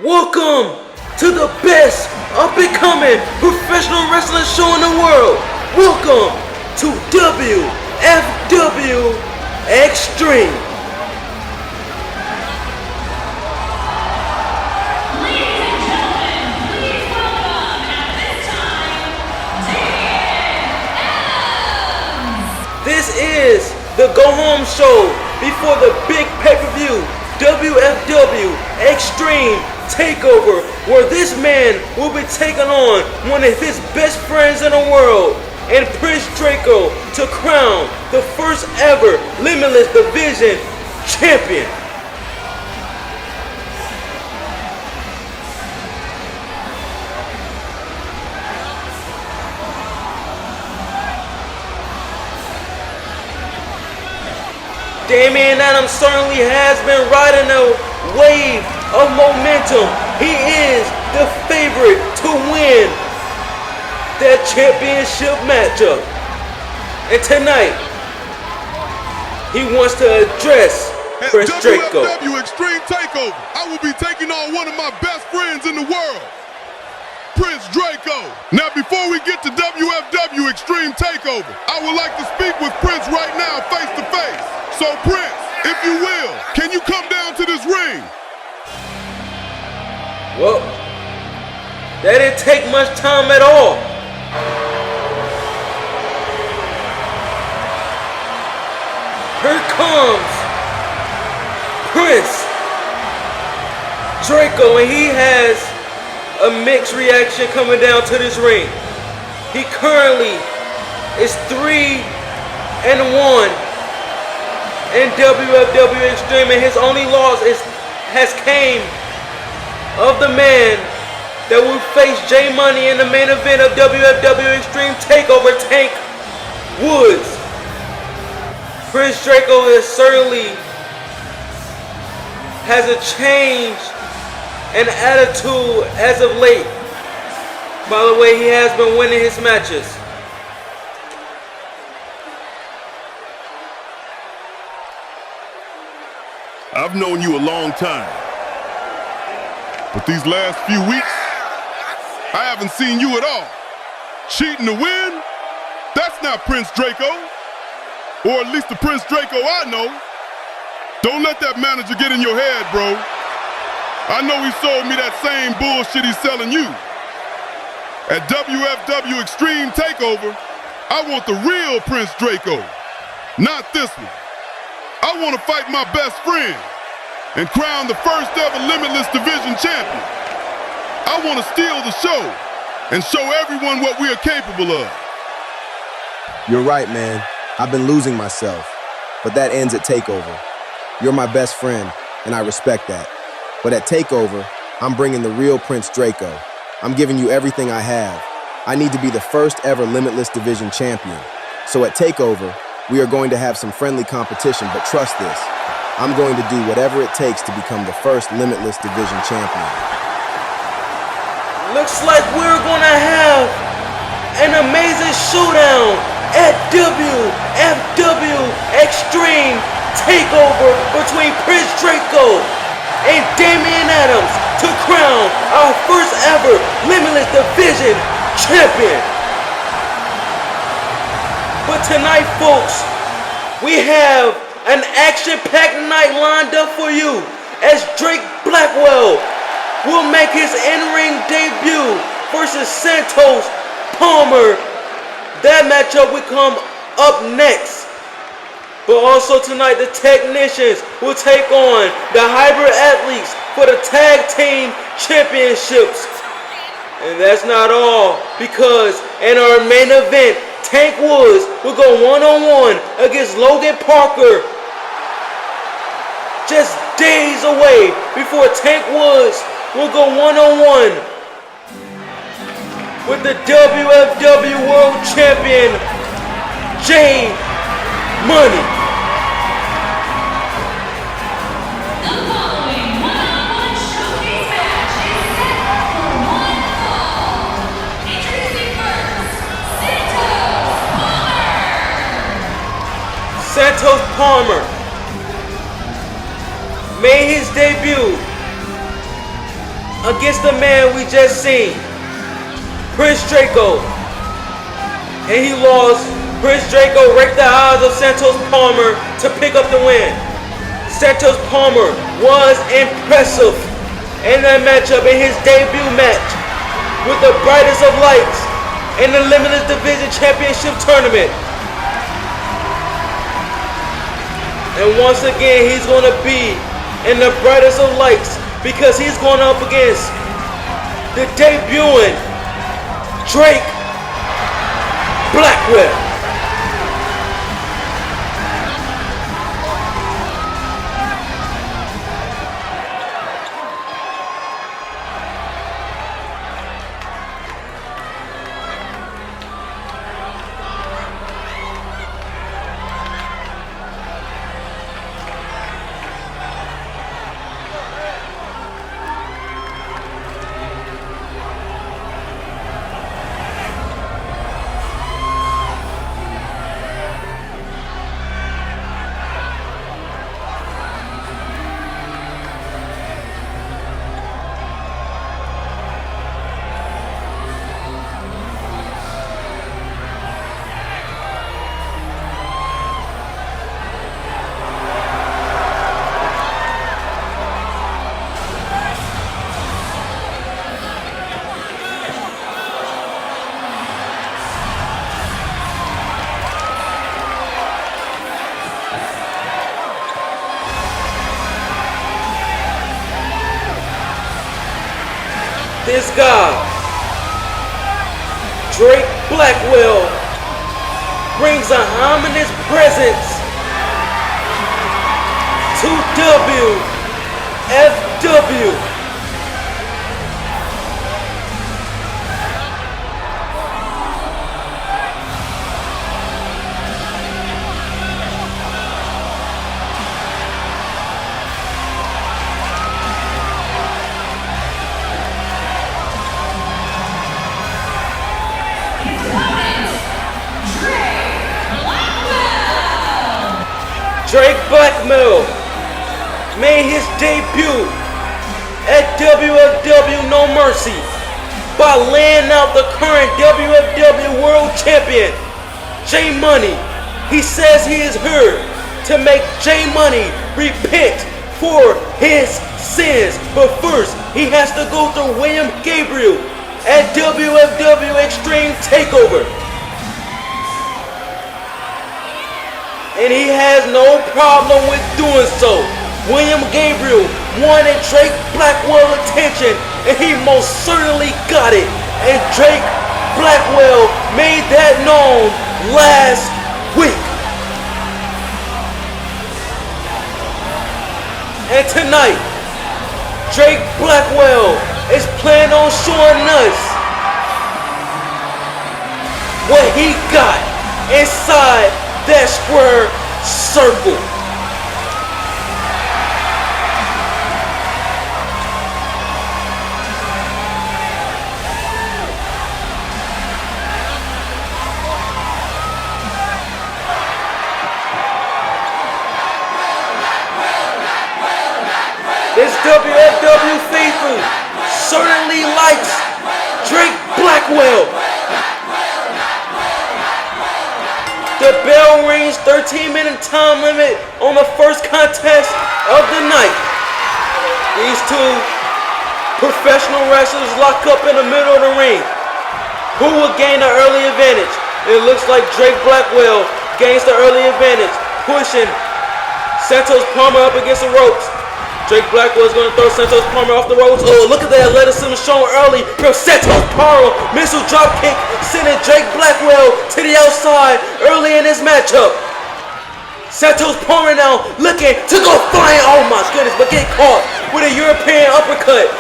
Welcome to the best up-and-coming professional wrestling show in the world. Welcome to WFW Extreme. Ladies and gentlemen, please welcome at this time, Damian. This is the go-home show before the big pay-per-view WFW Extreme TakeOver, where this man will be taking on one of his best friends in the world, and Prince Draco, to crown the first ever Limitless Division Champion. Damian Adams certainly has been riding a wave of momentum. He is the favorite to win that championship matchup. And tonight, he wants to address Prince Draco. WFW Extreme TakeOver, I will be taking on one of my best friends in the world, Prince Draco. Now, before we get to WFW Extreme TakeOver, I would like to speak with Prince right now, face to face. So, Prince, if you will, can you come down to this ring? Well, that didn't take much time at all. Here comes Prince Draco, and he has a mixed reaction coming down to this ring. He currently is 3-1 in WFW Extreme, and his only loss has came of the man that will face Jmoney in the main event of WFW Extreme TakeOver, Tank Woods. Prince Draco certainly has a change in attitude as of late. By the way, he has been winning his matches. I've known you a long time, but these last few weeks, I haven't seen you at all. Cheating to win? That's not Prince Draco, or at least the Prince Draco I know. Don't let that manager get in your head, bro. I know he sold me that same bullshit he's selling you. At WFW Extreme TakeOver, I want the real Prince Draco, not this one. I want to fight my best friend and crown the first ever Limitless Division Champion. I want to steal the show and show everyone what we are capable of. You're right, man. I've been losing myself, but that ends at TakeOver. You're my best friend, and I respect that. But at TakeOver, I'm bringing the real Prince Draco. I'm giving you everything I have. I need to be the first ever Limitless Division Champion. So at TakeOver, we are going to have some friendly competition, but trust this, I'm going to do whatever it takes to become the first Limitless Division Champion. Looks like we're gonna have an amazing showdown at WFW Extreme TakeOver between Prince Draco and Damian Adams to crown our first ever Limitless Division Champion. But tonight, folks, we have an action-packed night lined up for you as Blackwell will make his in-ring debut versus Santos Palmer. That matchup will come up next. But also tonight, the Technicians will take on the Hyber athletes for the Tag Team Championships. And that's not all, because in our main event, Tank Woods will go one-on-one against Logan Parker. Just days away before Tank Woods will go one-on-one with the WFW World Champion, Jmoney. The following one-on-one showcase match is set for one fall. Introducing first, Santos Palmer made his debut against the man we just seen, Prince Draco. And he lost. Prince Draco raked the eyes of Santos Palmer to pick up the win. Santos Palmer was impressive in that matchup, in his debut match with the brightest of lights in the Limitless Division Championship tournament. And once again, he's going to be in the brightest of lights because he's going up against the debuting Drake Blackwell. This guy, Drake Blackwell, brings a ominous presence to WFW. Drake Blackwell made his debut at WFW No Mercy by laying out the current WFW World Champion, Jmoney. He says he is here to make Jmoney repent for his sins. But first, he has to go through William Gabriel at WFW Extreme TakeOver. And he has no problem with doing so. William Gabriel wanted Drake Blackwell attention, and he most certainly got it. And Drake Blackwell made that known last week. And tonight, Drake Blackwell is planning on showing us what he got inside that square circle. This WFW faithful certainly likes Drake Blackwell. The bell rings, 13-minute time limit on the first contest of the night. These two professional wrestlers lock up in the middle of the ring. Who will gain the early advantage? It looks like Drake Blackwell gains the early advantage, pushing Santos Palmer up against the ropes. Drake Blackwell is going to throw Santos Palmer off the ropes. Oh, look at the athleticism shown early from Santos Palmer. Missile drop kick, sending Drake Blackwell to the outside early in this matchup. Santos Palmer now looking to go flying. Oh my goodness, but get caught with a European uppercut.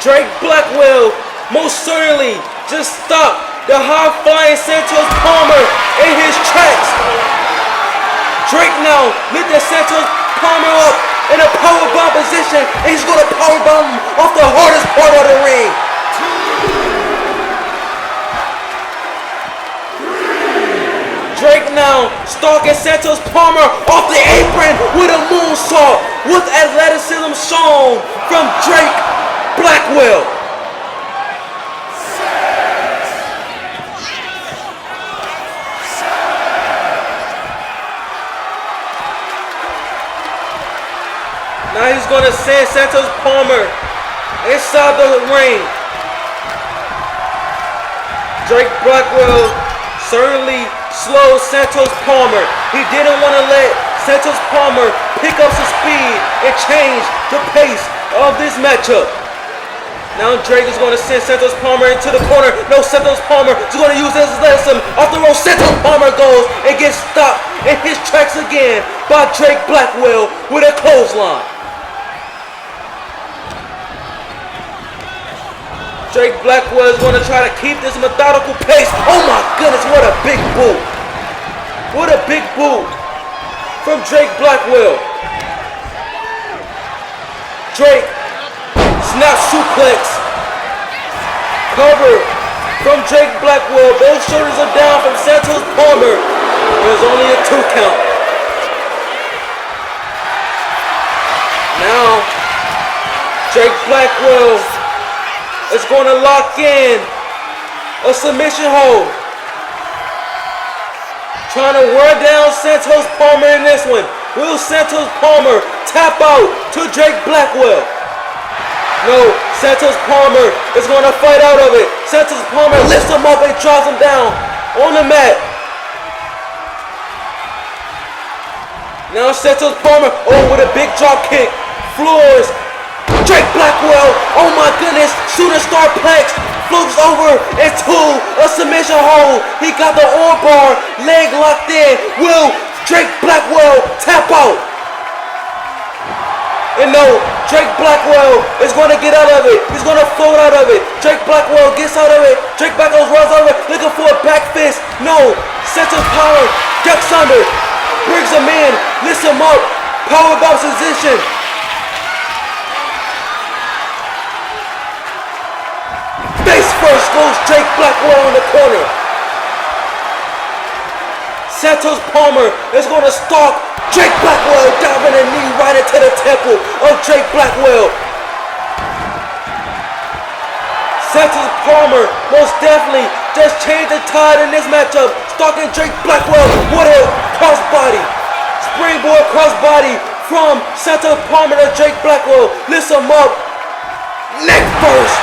Drake Blackwell most certainly just stopped the high-flying Santos Palmer in his tracks. Drake now lifted Santos Palmer up in a powerbomb position, and he's going to powerbomb him off the hardest part of the ring. Drake now stalking Santos Palmer off the apron with a moonsault, with athleticism shown from Drake Blackwell. Blackwell. Now he's gonna send Santos Palmer inside the ring. Drake Blackwell certainly slowed Santos Palmer. He didn't want to let Santos Palmer pick up some speed and change the pace of this matchup. Now Drake is going to send Santos Palmer into the corner. No, Santos Palmer is going to use this lesson. Off the road, Santos Palmer goes and gets stopped in his tracks again by Drake Blackwell with a clothesline. Drake Blackwell is going to try to keep this methodical pace. Oh my goodness, what a big boot. What a big boot from Drake Blackwell. Drake, snap suplex. Cover from Drake Blackwell. Both shoulders are down from Santos Palmer. There's only a 2 count. Now, Drake Blackwell is going to lock in a submission hold. Trying to wear down Santos Palmer in this one. Will Santos Palmer tap out to Drake Blackwell? No, Santos Palmer is going to fight out of it. Santos Palmer lifts him up and drops him down on the mat. Now Santos Palmer, oh, with a big drop kick, floors Drake Blackwell. Oh my goodness, shooting star plex, floats over into a submission hold. He got the arm bar, leg locked in. Will Drake Blackwell tap out? And no, Drake Blackwell is going to get out of it. He's going to float out of it. Drake Blackwell gets out of it. Drake Blackwell runs out of it, looking for a back fist. No, Santos Palmer ducks under, brings him in, lifts him up, power bomb position. Face first goes Drake Blackwell in the corner. Santos Palmer is going to stalk Drake Blackwell, diving a knee right into the temple of Drake Blackwell. Santos Palmer most definitely just changed the tide in this matchup, stalking Drake Blackwell with a crossbody. Springboard crossbody from Santos Palmer to Drake Blackwell. Lifts him up. Neck first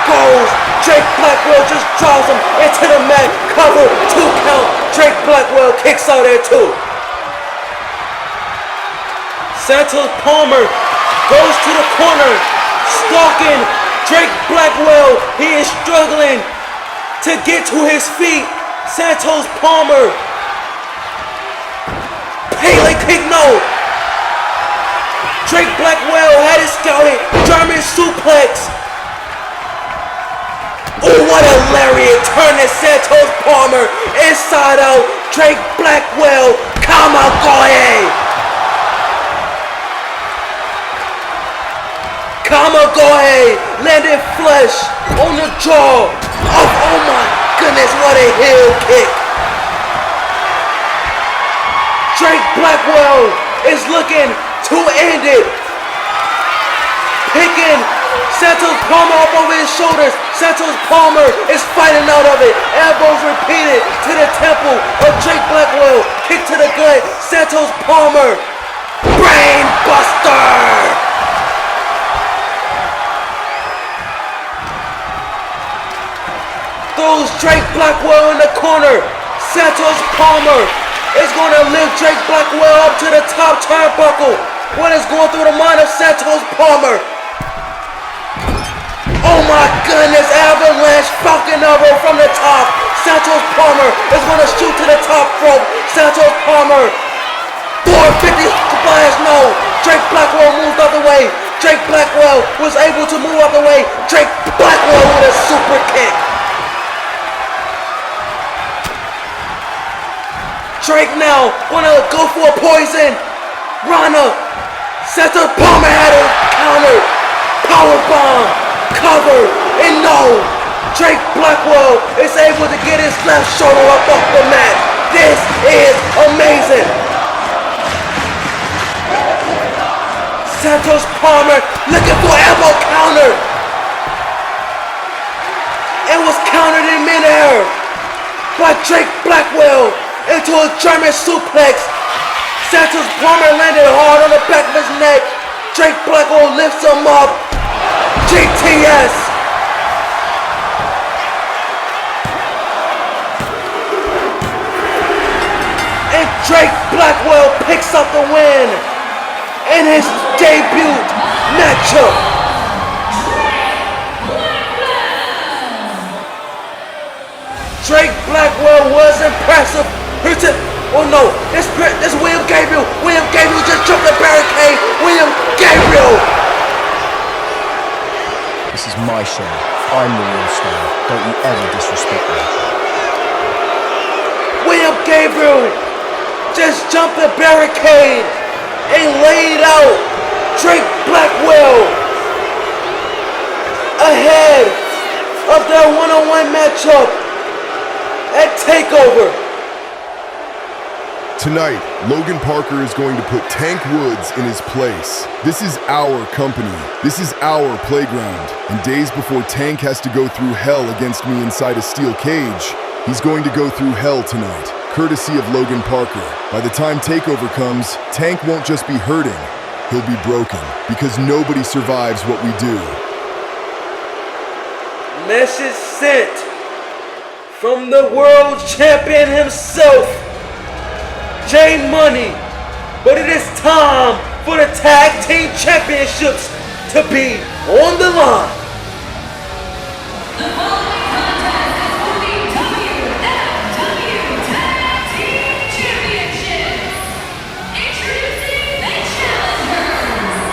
goes Drake Blackwell, just draws him into the mat. Cover, 2 count. Drake Blackwell kicks out at 2. Santos Palmer goes to the corner, stalking Drake Blackwell. He is struggling to get to his feet. Santos Palmer. Pele kick, no. Drake Blackwell had it scouted. German suplex. Oh, what a lariat, turning Santos Palmer inside out. Drake Blackwell, Kamagoye. Kamagoye, landed flush on the jaw. Oh my goodness, what a heel kick. Drake Blackwell is looking to end it. Picking Santos Palmer up over his shoulders. Santos Palmer is fighting out of it. Elbows repeated to the temple of Drake Blackwell. Kick to the gut. Santos Palmer. Brain buster. Throws Drake Blackwell in the corner. Santos Palmer is going to lift Drake Blackwell up to the top turnbuckle. What is going through the mind of Santos Palmer? Oh my goodness, avalanche falcon arrow from the top. Santos Palmer is going to shoot to the top rope. Santos Palmer, 450 splash, no. Drake Blackwell moved out the way. Drake Blackwell was able to move out the way. Drake Blackwell with a super kick. Drake now wanna go for a poison. Rana. Santos Palmer had it countered. Powerbomb. Cover. And no. Drake Blackwell is able to get his left shoulder up off the mat. This is amazing. Santos Palmer looking for elbow counter. Blackwell into a German suplex. Santos Plummer landed hard on the back of his neck. Drake Blackwell lifts him up. GTS. And Drake Blackwell picks up the win in his debut matchup. Drake Blackwell was impressive. Oh no, this William Gabriel. William Gabriel just jumped the barricade. William Gabriel. This is my show. I'm the real star. Don't you ever disrespect me. William Gabriel just jumped the barricade and laid out Drake Blackwell ahead of their one-on-one matchup at TakeOver. Tonight, Logan Parker is going to put Tank Woods in his place. This is our company. This is our playground. And days before Tank has to go through hell against me inside a steel cage, he's going to go through hell tonight, courtesy of Logan Parker. By the time TakeOver comes, Tank won't just be hurting, he'll be broken, because nobody survives what we do. Message sent from the world champion himself, Jmoney. But it is time for the tag team championships to be on the line. The following contest is for the WFW Tag Team Championships. Introducing the challengers,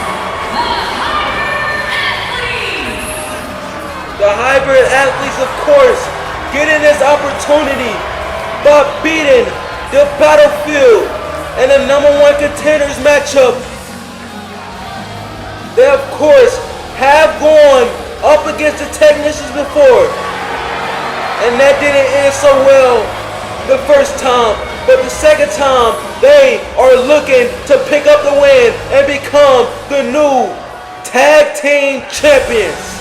the Hyber Athletes. The hybrid athletes, of course, getting this opportunity by beating the Battlefield and the #1 contenders matchup. They, of course, have gone up against the Technicians before, and that didn't end so well the first time. But the second time, they are looking to pick up the win and become the new tag team champions.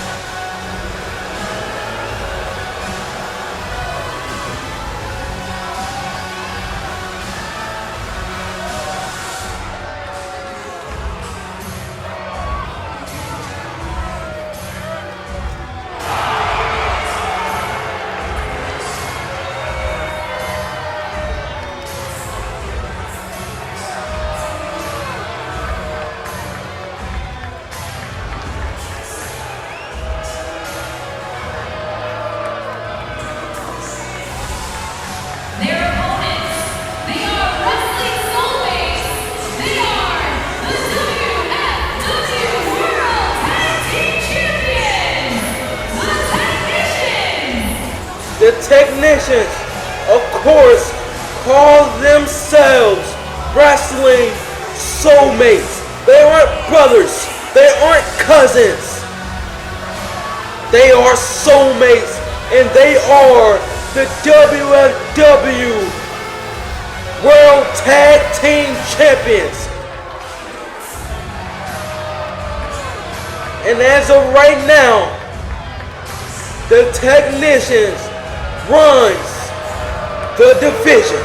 Their opponents, they are wrestling soulmates. They are the WFW World Tag Team Champions, the Technicians. The Technicians, of course, call themselves wrestling soulmates. They aren't brothers. They aren't cousins. They are soulmates, and they are the WFW World Tag Team Champions. And as of right now, the Technicians runs the division.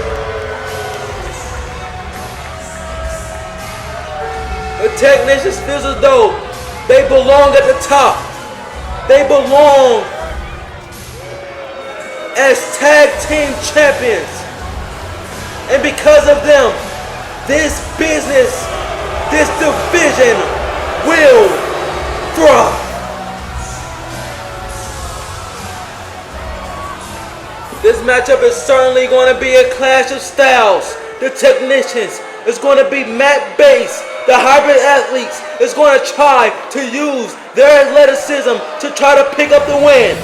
The Technicians feels as though they belong at the top. They belong as tag team champions. And because of them, this business, this division will thrive. This matchup is certainly going to be a clash of styles. The Technicians is going to be mat-based. The hybrid athletes is going to try to use their athleticism to try to pick up the win.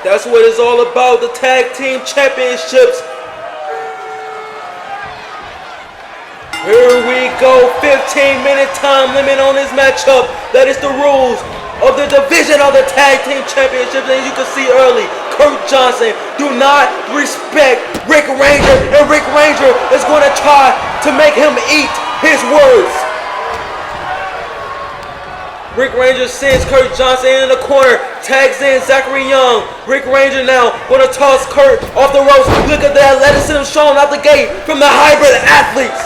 That's what it's all about, the tag team championships. Here we go, 15-minute time limit on this matchup. That is the rules of the division of the tag team championships. And you can see early, Kurt Johnson do not respect Rick Ranger, and Rick Ranger is going to try to make him eat his words. Rick Ranger sends Kurt Johnson in the corner, tags in Zachary Young. Rick Ranger now gonna toss Kurt off the ropes. Look at the athleticism shown out the gate from the hybrid athletes.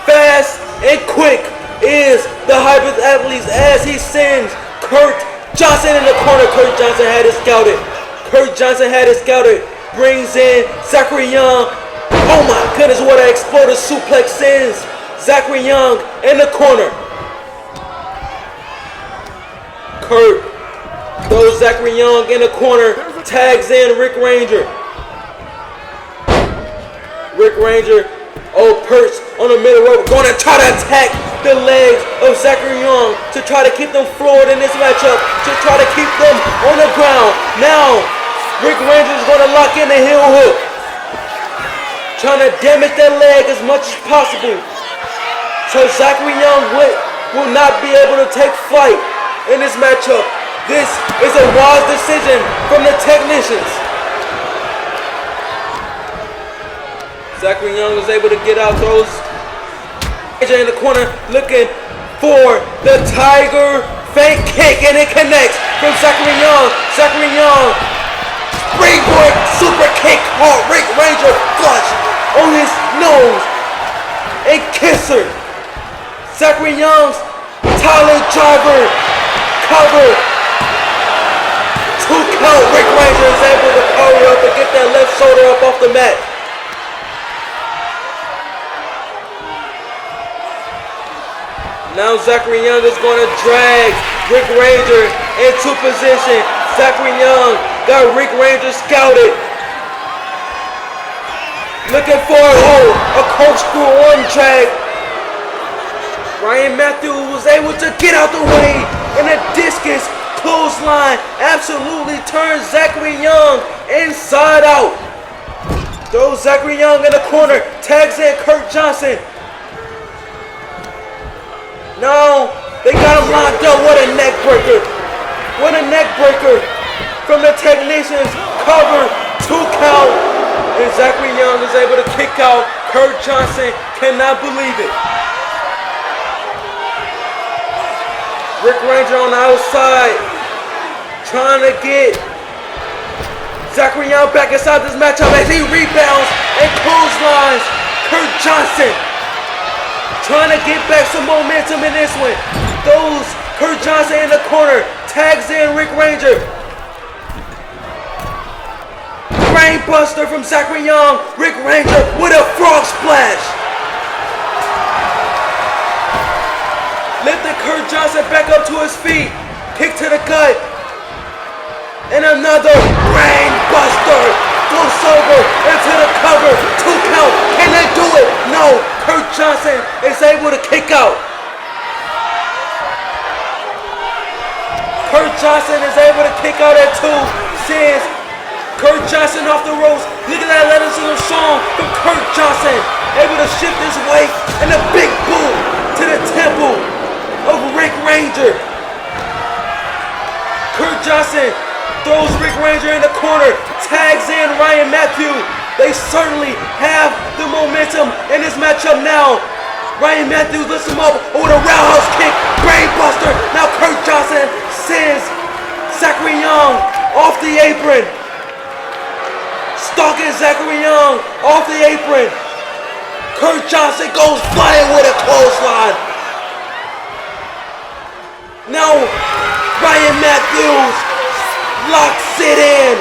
Fast and quick is the hybrid athletes as he sends Kurt Johnson in the corner. Kurt Johnson had it scouted. Kurt Johnson had it scouted. Brings in Zachary Young. Oh my goodness, what an explosive suplex sends Zachary Young in the corner. Kurt throws Zachary Young in the corner, tags in Rick Ranger. Rick Ranger, perched on the middle rope, going to try to attack the legs of Zachary Young to try to keep them floored in this matchup, to try to keep them on the ground. Now, Rick Ranger is going to lock in the heel hook, trying to damage that leg as much as possible, so Zachary Young will not be able to take flight in this matchup. This is a wise decision from the Technicians. Zachary Young was able to get out those. AJ in the corner looking for the Tiger fake kick, and it connects from Zachary Young. Zachary Young, springboard super kick, caught Rick Ranger flush on his nose and kisser. Zachary Young's Tyler driver cover. 2 count. Rick Ranger is able to power up and get that left shoulder up off the mat. Now Zachary Young is going to drag Rick Ranger into position. Zachary Young got Rick Ranger scouted. Looking for a corkscrew arm drag. Ryan Matthews was able to get out the way, and a discus clothesline absolutely turns Zachary Young inside out. Throws Zachary Young in the corner, tags in Kurt Johnson. No, they got him locked up. What a neck breaker. What a neck breaker from the Technicians. Cover, 2 count, and Zachary Young is able to kick out. Kurt Johnson cannot believe it. Rick Ranger on the outside, trying to get Zachary Young back inside this matchup as he rebounds and clotheslines Kurt Johnson. Trying to get back some momentum in this one. Throws Kurt Johnson in the corner, tags in Rick Ranger. Brainbuster from Zachary Young. Rick Ranger with a frog splash. Lifting Kurt Johnson back up to his feet. Kick to the gut. And another brainbuster. Goes over into the cover. 2 count. Can they do it? No. Kurt Johnson is able to kick out. Kurt Johnson is able to kick out at 2. Sends Kurt Johnson off the ropes. Look at that athleticism shown from Kurt Johnson. Able to shift his weight. And a big boot to the temple of Rick Ranger. Kurt Johnson throws Rick Ranger in the corner, tags in Ryan Matthews. They certainly have the momentum in this matchup now. Ryan Matthews lifts him up with a roundhouse kick, brainbuster. Now Kurt Johnson sends Zachary Young off the apron. Stalking Zachary Young off the apron. Kurt Johnson goes flying with a clothesline. Now, Ryan Matthews locks it in.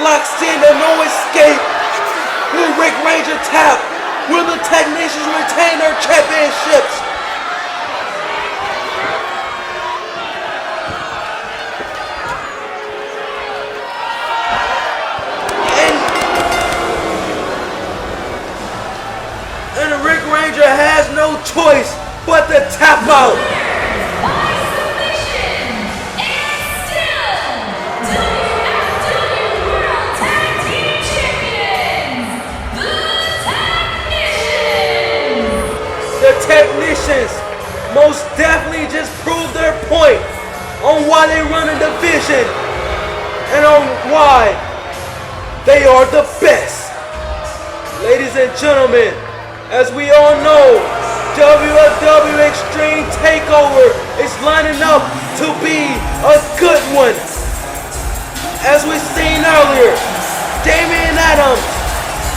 Locks in the no escape. Will Rick Ranger tap? Will the Technicians retain their championships? And Rick Ranger has no choice but to tap out. By submission, and still WFW World Tag Team Champions, the Technicians. The Technicians most definitely just proved their point on why they run a division and on why they are the best. Ladies Ladies and gentlemen, as we all know, WFW Extreme TakeOver is lining up to be a good one. As we seen earlier, Damian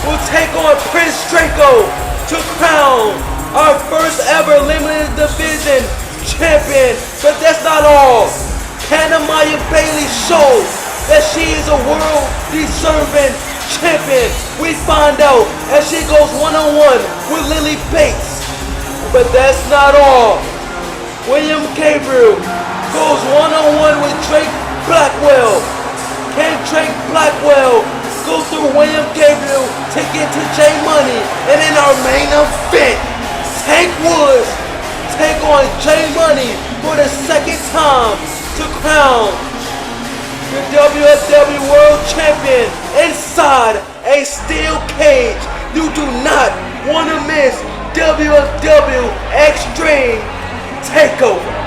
will take on Prince Draco to crown our first ever Limitless Division Champion. But that's not all. Panamaya Bailey shows that she is a world-deserving champion. We find out as she goes one-on-one with Lily Bates. But that's not all. William Gabriel goes one-on-one with Drake Blackwell. Can Drake Blackwell go through William Gabriel to get to Jmoney? And in our main event, Tank Woods take on Jmoney for the second time to crown the WFW World Champion inside a steel cage. You do not want to miss WFW Extreme TakeOver.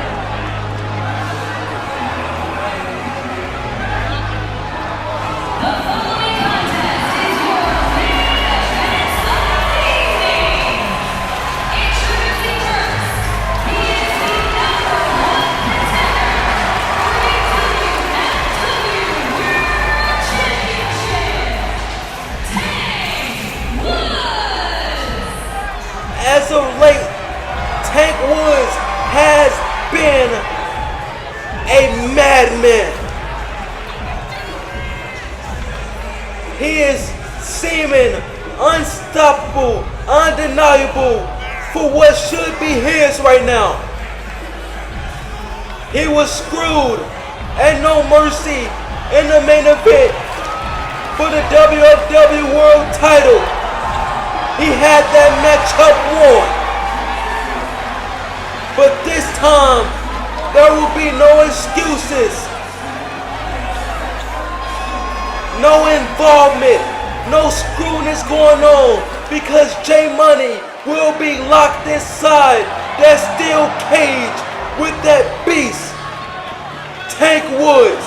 As of late, Tank Woods has been a madman. He is seeming unstoppable, undeniable for what should be his right now. He was screwed and no mercy in the main event for the WFW World title. He had that matchup won. But this time, there will be no excuses. No involvement. No screwiness going on. Because Jmoney will be locked inside that steel cage with that beast, Tank Woods.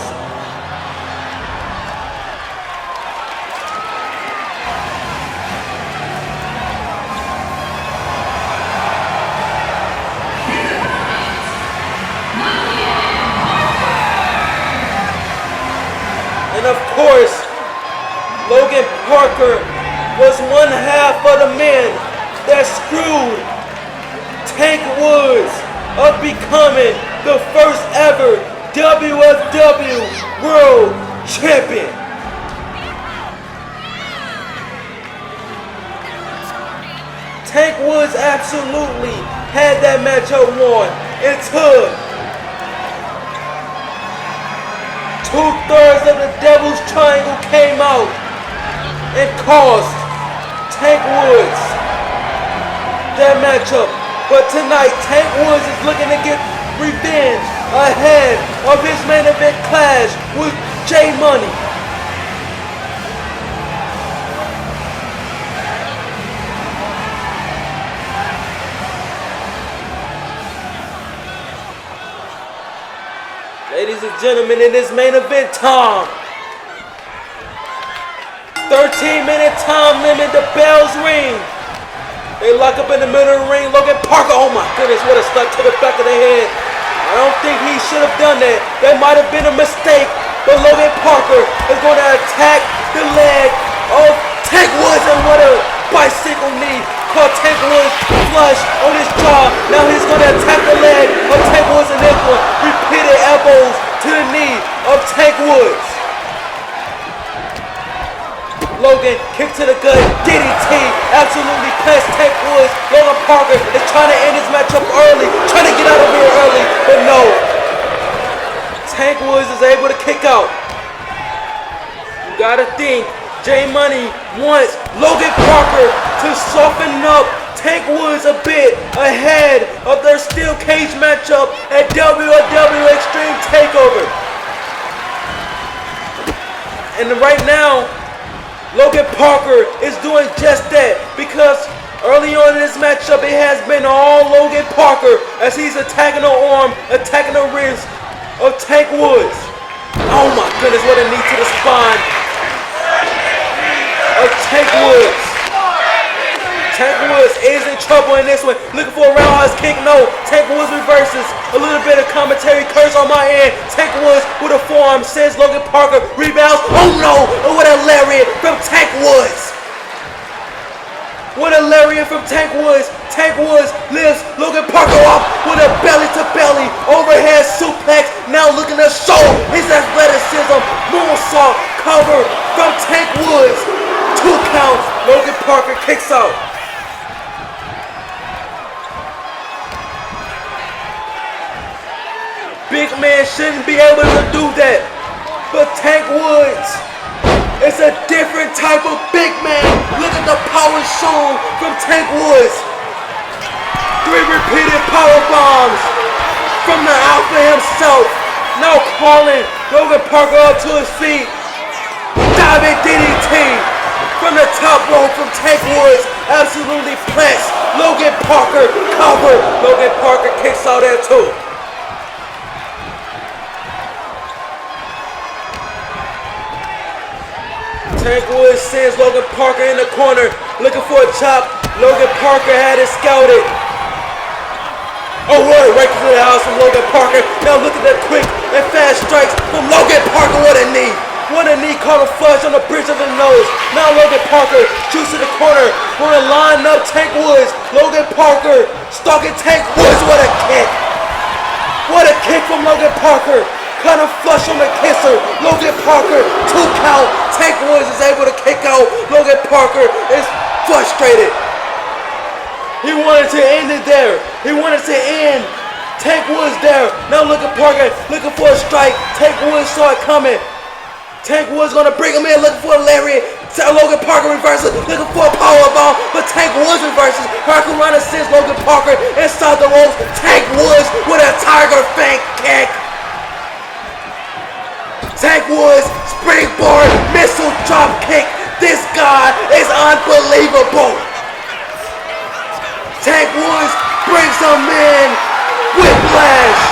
And of course, Logan Parker was one half of the men that screwed Tank Woods of becoming the first ever WFW World Champion. Tank Woods absolutely had that matchup won until 2/3 of the Devil's Triangle came out and cost Tank Woods that matchup. But tonight, Tank Woods is looking to get revenge ahead of his main event clash with Jmoney. Ladies and gentlemen, in this main event time, 13-minute time limit, the bells ring. They lock up in the middle of the ring. Logan Parker, oh my goodness, what a stuck to the back of the head. I don't think he should have done that. That might have been a mistake, but Logan Parker is going to attack the leg of Tank Woods, and what a bicycle knee. Caught Tank Woods flush on his jaw. Now he's going to attack the leg of Tank Woods and this one. Repeated elbows to the knee of Tank Woods. Logan, kick to the gut, DDT, absolutely past Tank Woods. Logan Parker is trying to end his matchup early, trying to get out of here early, but no. Tank Woods is able to kick out. You gotta think, Jmoney wants Logan Parker to soften up Tank Woods a bit ahead of their steel cage matchup at WFW Extreme TakeOver. And right now, Logan Parker is doing just that, because early on in this matchup it has been all Logan Parker as he's attacking the arm, attacking the wrist of Tank Woods. Oh my goodness, what a knee to the spine of Tank Woods. is in trouble in this one. Looking for a roundhouse kick. No. Tank Woods reverses. A little bit of commentary curse on my end. Tank Woods with a forearm sends Logan Parker. Rebounds. Oh no. And what a lariat from Tank Woods. What a lariat from Tank Woods. Tank Woods lifts Logan Parker off with a belly-to-belly overhead suplex. Now looking to show his athleticism. Moonsault cover from Tank Woods. 2 counts. Logan Parker kicks out. Big man shouldn't be able to do that. But Tank Woods, it's a different type of big man. Look at the power shown from Tank Woods. 3 repeated power bombs from the Alpha himself. Now calling Logan Parker up to his feet. Diving DDT from the top rope from Tank Woods. Absolutely pressed. Logan Parker covered. Logan Parker kicks out there too. Tank Woods sends Logan Parker in the corner, looking for a chop. Logan Parker had it scouted. Oh, what? Right to the house from Logan Parker. Now look at the quick and fast strikes from Logan Parker. What a knee. What a knee caught a flush on the bridge of the nose. Now Logan Parker shoots to the corner. Want to line up Tank Woods. Logan Parker stalking Tank Woods. What a kick. What a kick from Logan Parker. Kind of flush on the kisser. Logan Parker, 2 count. Tank Woods is able to kick out. Logan Parker is frustrated. He wanted to end it there. He wanted to end Tank Woods there. Now Logan Parker looking for a strike. Tank Woods saw it coming. Tank Woods gonna bring him in, looking for a lariat. Logan Parker reverses, looking for a powerbomb, but Tank Woods reverses. Hurricanrana sends Logan Parker inside the ropes. Tank Woods with a tiger fang kick. Tank Woods, springboard, missile drop kick. This guy is unbelievable. Tank Woods brings him in. Whiplash.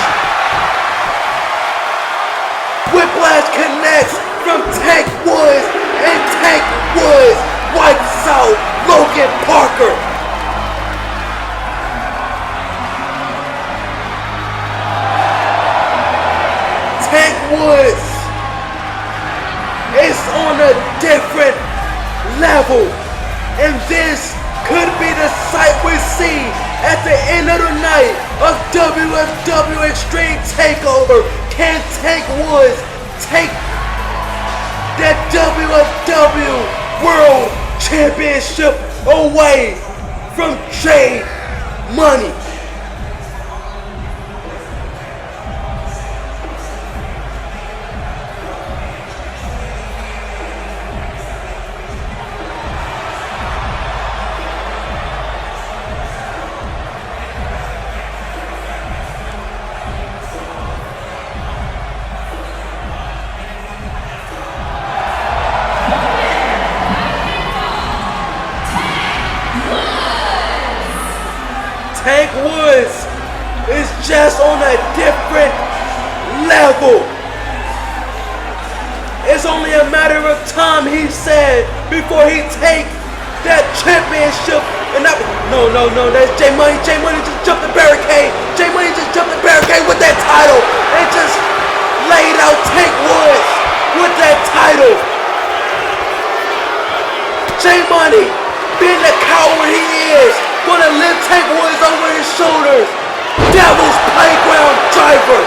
Whiplash connects from Tank Woods, and Tank Woods wipes out Logan Parker. Tank Woods is on a different level, and this could be the sight we see at the end of the night of WFW Extreme TakeOver. Can Tank Woods take that WFW World Championship away from Jmoney? Tank Woods is just on a different level. It's only a matter of time, he said, before he takes that championship. And that, no, that's Jmoney. Jmoney just jumped the barricade. Jmoney just jumped the barricade with that title and just laid out Tank Woods with that title. Jmoney, being the coward he is, gonna lift Tank Woods over his shoulders. Devil's Playground driver.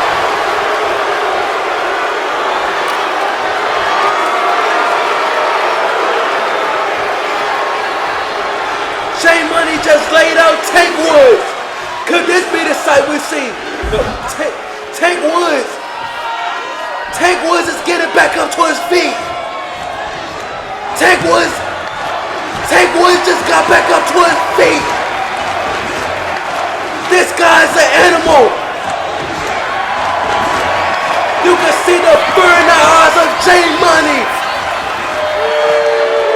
Jmoney just laid out Tank Woods. Could this be the sight we see? No, Tank Woods. Tank Woods is getting back up to his feet. Tank Woods just got back up to his feet. This guy's an animal. You can see the fear in the eyes of Jmoney.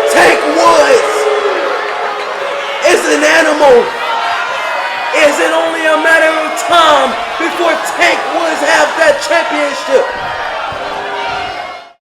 Tank Woods is an animal. Is it only a matter of time before Tank Woods have that championship?